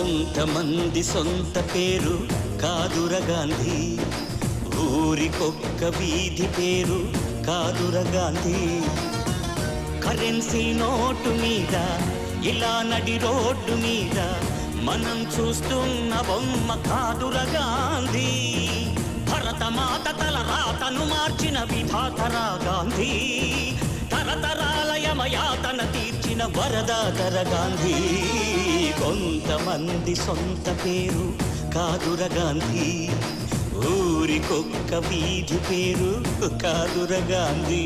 కొంతమంది సొంత పేరు కాదుర గాంధీ, ఊరికొక్క వీధి పేరు కాదుర గాంధీ. కరెన్సీ నోటు మీద ఇలా నడి రోడ్డు మీద మనం చూస్తున్న బొమ్మ కాదుర గాంధీ. భరతమాత తల రాతను మార్చిన విధాతరా గాంధీ, తరతరాల యమయాతన తీర్చిన వరదాతర గాంధీ. కొంతమంది సొంత పేరు కాదుర గాంధీ, ఊరికొక్క వీధి పేరు కాదుర గాంధీ.